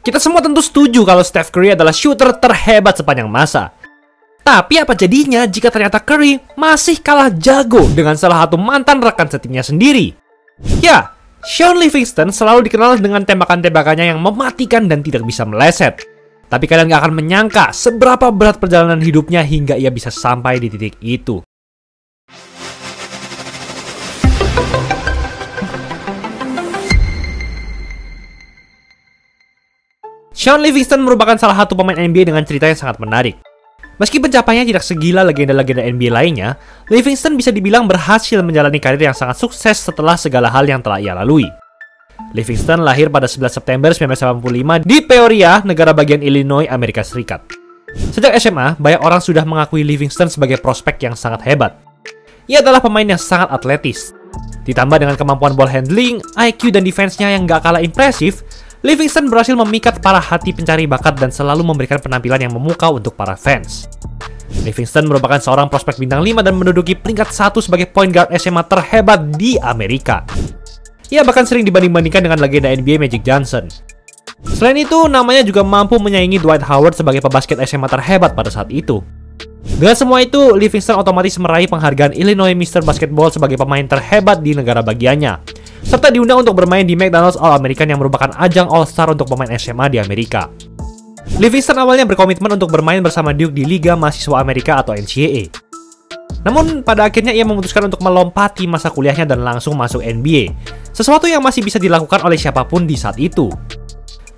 Kita semua tentu setuju kalau Steph Curry adalah shooter terhebat sepanjang masa. Tapi apa jadinya jika ternyata Curry masih kalah jago dengan salah satu mantan rekan setimnya sendiri? Ya, Shaun Livingston selalu dikenal dengan tembakan-tembakannya yang mematikan dan tidak bisa meleset. Tapi kalian gak akan menyangka seberapa berat perjalanan hidupnya hingga ia bisa sampai di titik itu. Shaun Livingston merupakan salah satu pemain NBA dengan cerita yang sangat menarik. Meski pencapaiannya tidak segila legenda-legenda NBA lainnya, Livingston bisa dibilang berhasil menjalani karir yang sangat sukses setelah segala hal yang telah ia lalui. Livingston lahir pada 11 September 1985 di Peoria, negara bagian Illinois, Amerika Serikat. Sejak SMA, banyak orang sudah mengakui Livingston sebagai prospek yang sangat hebat. Ia adalah pemain yang sangat atletis. Ditambah dengan kemampuan ball handling, IQ dan defense-nya yang gak kalah impresif, Livingston berhasil memikat para hati pencari bakat dan selalu memberikan penampilan yang memukau untuk para fans. Livingston merupakan seorang prospek bintang 5 dan menduduki peringkat 1 sebagai point guard SMA terhebat di Amerika. Ia bahkan sering dibanding-bandingkan dengan legenda NBA Magic Johnson. Selain itu, namanya juga mampu menyaingi Dwight Howard sebagai pebasket SMA terhebat pada saat itu. Dengan semua itu, Livingston otomatis meraih penghargaan Illinois Mr. Basketball sebagai pemain terhebat di negara bagiannya, serta diundang untuk bermain di McDonald's All-American yang merupakan ajang All-Star untuk pemain SMA di Amerika. Livingston awalnya berkomitmen untuk bermain bersama Duke di Liga Mahasiswa Amerika atau NCAA. Namun, pada akhirnya ia memutuskan untuk melompati masa kuliahnya dan langsung masuk NBA, sesuatu yang masih bisa dilakukan oleh siapapun di saat itu.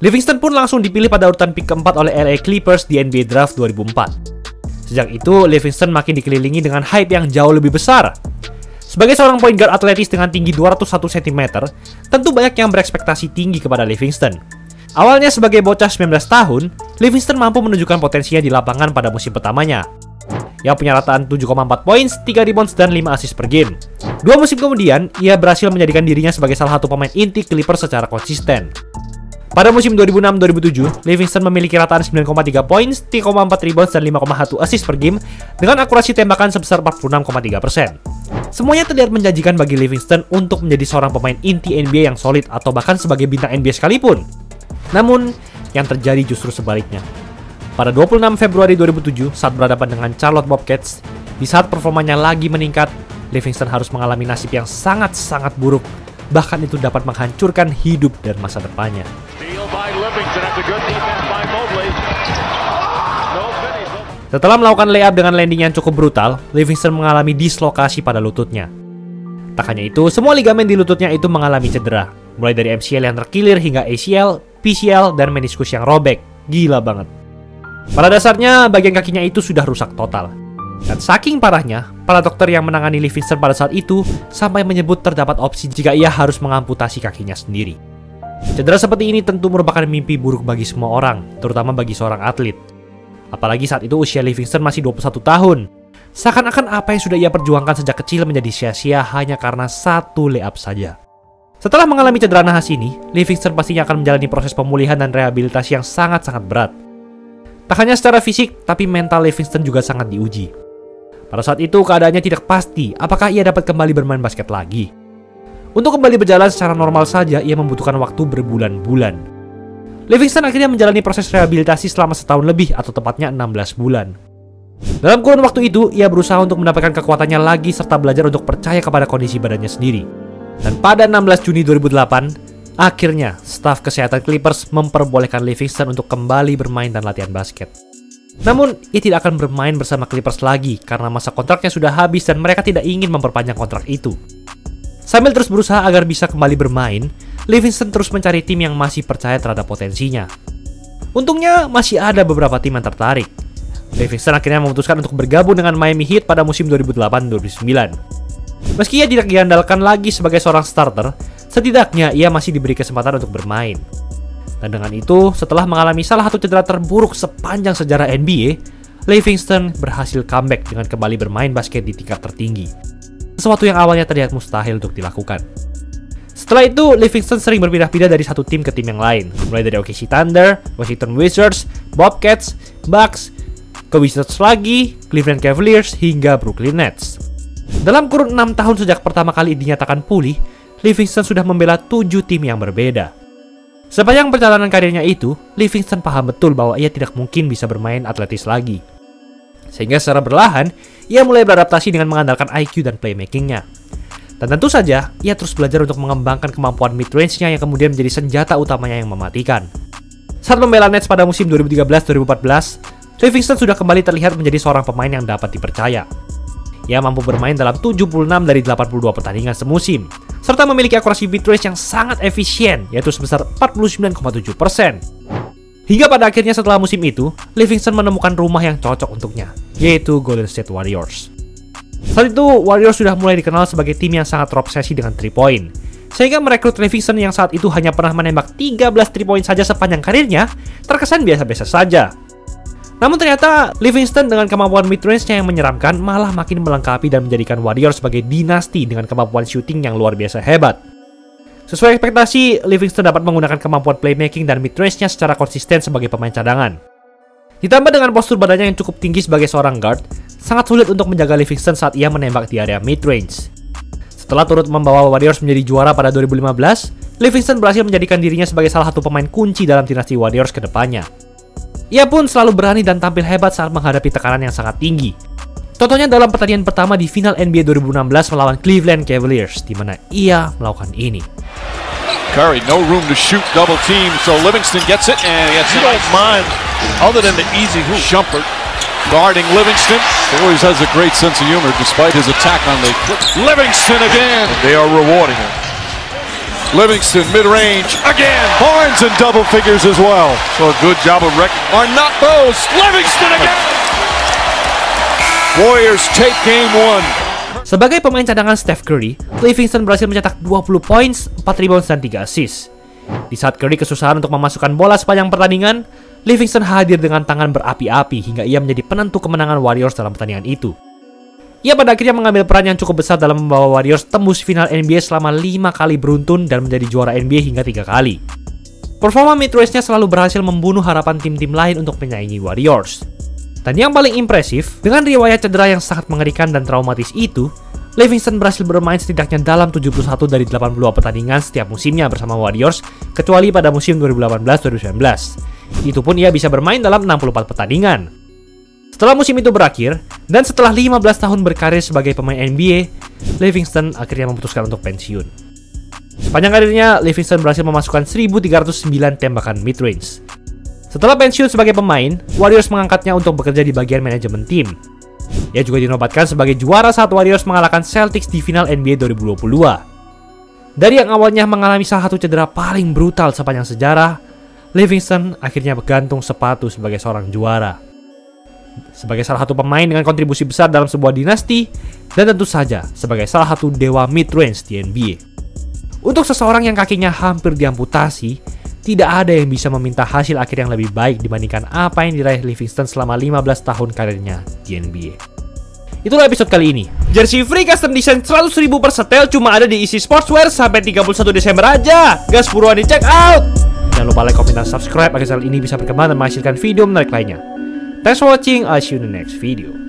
Livingston pun langsung dipilih pada urutan pick keempat oleh LA Clippers di NBA Draft 2004. Sejak itu, Livingston makin dikelilingi dengan hype yang jauh lebih besar. Sebagai seorang point guard atletis dengan tinggi 201 cm, tentu banyak yang berekspektasi tinggi kepada Livingston. Awalnya sebagai bocah 19 tahun, Livingston mampu menunjukkan potensinya di lapangan pada musim pertamanya, yang punya rataan 7,4 poin, 3 rebounds, dan 5 assist per game. 2 musim kemudian, ia berhasil menjadikan dirinya sebagai salah satu pemain inti Clippers secara konsisten. Pada musim 2006-2007, Livingston memiliki rataan 9,3 poin, 3,4 rebounds, dan 5,1 assist per game dengan akurasi tembakan sebesar 46,3%. Semuanya terlihat menjanjikan bagi Livingston untuk menjadi seorang pemain inti NBA yang solid atau bahkan sebagai bintang NBA sekalipun. Namun, yang terjadi justru sebaliknya. Pada 26 Februari 2007, saat berhadapan dengan Charlotte Bobcats, di saat performanya lagi meningkat, Livingston harus mengalami nasib yang sangat-sangat buruk. Bahkan itu dapat menghancurkan hidup dan masa depannya. Setelah melakukan layup dengan landing yang cukup brutal, Livingston mengalami dislokasi pada lututnya. Tak hanya itu, semua ligamen di lututnya itu mengalami cedera, mulai dari MCL yang terkilir hingga ACL, PCL, dan meniskus yang robek. Gila banget. Pada dasarnya, bagian kakinya itu sudah rusak total. Dan saking parahnya, para dokter yang menangani Livingston pada saat itu sampai menyebut terdapat opsi jika ia harus mengamputasi kakinya sendiri. Cedera seperti ini tentu merupakan mimpi buruk bagi semua orang, terutama bagi seorang atlet. Apalagi saat itu usia Livingston masih 21 tahun. Seakan-akan apa yang sudah ia perjuangkan sejak kecil menjadi sia-sia hanya karena satu layup saja. Setelah mengalami cedera nahas ini, Livingston pastinya akan menjalani proses pemulihan dan rehabilitasi yang sangat-sangat berat. Tak hanya secara fisik, tapi mental Livingston juga sangat diuji. Pada saat itu, keadaannya tidak pasti apakah ia dapat kembali bermain basket lagi. Untuk kembali berjalan secara normal saja, ia membutuhkan waktu berbulan-bulan. Livingston akhirnya menjalani proses rehabilitasi selama setahun lebih atau tepatnya 16 bulan. Dalam kurun waktu itu, ia berusaha untuk mendapatkan kekuatannya lagi serta belajar untuk percaya kepada kondisi badannya sendiri. Dan pada 16 Juni 2008, akhirnya, staf kesehatan Clippers memperbolehkan Livingston untuk kembali bermain dan latihan basket. Namun, ia tidak akan bermain bersama Clippers lagi karena masa kontraknya sudah habis dan mereka tidak ingin memperpanjang kontrak itu. Sambil terus berusaha agar bisa kembali bermain, Livingston terus mencari tim yang masih percaya terhadap potensinya. Untungnya, masih ada beberapa tim yang tertarik. Livingston akhirnya memutuskan untuk bergabung dengan Miami Heat pada musim 2008-2009. Meski ia tidak diandalkan lagi sebagai seorang starter, setidaknya ia masih diberi kesempatan untuk bermain. Dan dengan itu, setelah mengalami salah satu cedera terburuk sepanjang sejarah NBA, Livingston berhasil comeback dengan kembali bermain basket di tingkat tertinggi. Sesuatu yang awalnya terlihat mustahil untuk dilakukan. Setelah itu, Livingston sering berpindah-pindah dari satu tim ke tim yang lain, mulai dari OKC Thunder, Washington Wizards, Bobcats, Bucks, ke Wizards lagi, Cleveland Cavaliers, hingga Brooklyn Nets. Dalam kurun 6 tahun sejak pertama kali dinyatakan pulih, Livingston sudah membela 7 tim yang berbeda. Sepanjang perjalanan karirnya itu, Livingston paham betul bahwa ia tidak mungkin bisa bermain atletis lagi. Sehingga secara perlahan, ia mulai beradaptasi dengan mengandalkan IQ dan playmaking-nya. Dan tentu saja, ia terus belajar untuk mengembangkan kemampuan mid-range-nya yang kemudian menjadi senjata utamanya yang mematikan. Saat membela Nets pada musim 2013-2014, Livingston sudah kembali terlihat menjadi seorang pemain yang dapat dipercaya. Ia mampu bermain dalam 76 dari 82 pertandingan semusim, serta memiliki akurasi mid-range yang sangat efisien, yaitu sebesar 49,7%. Hingga pada akhirnya setelah musim itu, Livingston menemukan rumah yang cocok untuknya, yaitu Golden State Warriors. Saat itu, Warriors sudah mulai dikenal sebagai tim yang sangat terobsesi dengan 3-point, sehingga merekrut Livingston yang saat itu hanya pernah menembak 13 3-point saja sepanjang karirnya, terkesan biasa-biasa saja. Namun ternyata, Livingston dengan kemampuan mid-range-nya yang menyeramkan malah makin melengkapi dan menjadikan Warriors sebagai dinasti dengan kemampuan shooting yang luar biasa hebat. Sesuai ekspektasi, Livingston dapat menggunakan kemampuan playmaking dan mid-range-nya secara konsisten sebagai pemain cadangan. Ditambah dengan postur badannya yang cukup tinggi sebagai seorang guard, sangat sulit untuk menjaga Livingston saat ia menembak di area mid-range. Setelah turut membawa Warriors menjadi juara pada 2015, Livingston berhasil menjadikan dirinya sebagai salah satu pemain kunci dalam dinasti Warriors ke depannya. Ia pun selalu berani dan tampil hebat saat menghadapi tekanan yang sangat tinggi. Contohnya dalam pertandingan pertama di final NBA 2016 melawan Cleveland Cavaliers, di mana ia melakukan ini. Curry, no room to shoot, double team, so Livingston gets it, and he don't mind, other than the easy hoop. Shumpert guarding Livingston, always has a great sense of humor despite his attack on the clip. Livingston again, they are rewarding him. Livingston mid-range again, Barnes in double figures as well. So a good job of are not those. Livingston again. Warriors take game 1. Sebagai pemain cadangan Steph Curry, Livingston berhasil mencetak 20 points, 4 rebounds, dan 3 assist. Di saat Curry kesusahan untuk memasukkan bola sepanjang pertandingan, Livingston hadir dengan tangan berapi-api hingga ia menjadi penentu kemenangan Warriors dalam pertandingan itu. Ia pada akhirnya mengambil peran yang cukup besar dalam membawa Warriors tembus final NBA selama 5 kali beruntun dan menjadi juara NBA hingga 3 kali. Performa mid-range-nya selalu berhasil membunuh harapan tim-tim lain untuk menyaingi Warriors. Dan yang paling impresif, dengan riwayat cedera yang sangat mengerikan dan traumatis itu, Livingston berhasil bermain setidaknya dalam 71 dari 82 pertandingan setiap musimnya bersama Warriors, kecuali pada musim 2018-2019. Itu pun ia bisa bermain dalam 64 pertandingan. Setelah musim itu berakhir, dan setelah 15 tahun berkarir sebagai pemain NBA, Livingston akhirnya memutuskan untuk pensiun. Sepanjang karirnya, Livingston berhasil memasukkan 1.309 tembakan mid-range. Setelah pensiun sebagai pemain, Warriors mengangkatnya untuk bekerja di bagian manajemen tim. Ia juga dinobatkan sebagai juara saat Warriors mengalahkan Celtics di final NBA 2022. Dari yang awalnya mengalami salah satu cedera paling brutal sepanjang sejarah, Livingston akhirnya bergantung sepatu sebagai seorang juara. Sebagai salah satu pemain dengan kontribusi besar dalam sebuah dinasti, dan tentu saja sebagai salah satu dewa mid-range di NBA. Untuk seseorang yang kakinya hampir diamputasi, tidak ada yang bisa meminta hasil akhir yang lebih baik dibandingkan apa yang diraih Livingston selama 15 tahun karirnya di NBA. Itulah episode kali ini. Jersey free custom design 100.000 per setel cuma ada di Easy Sportswear sampai 31 Desember aja. Gas buruan di check out! Jangan lupa like, komen, dan subscribe agar channel ini bisa berkembang dan menghasilkan video menarik lainnya. Thanks for watching, I'll see you in the next video.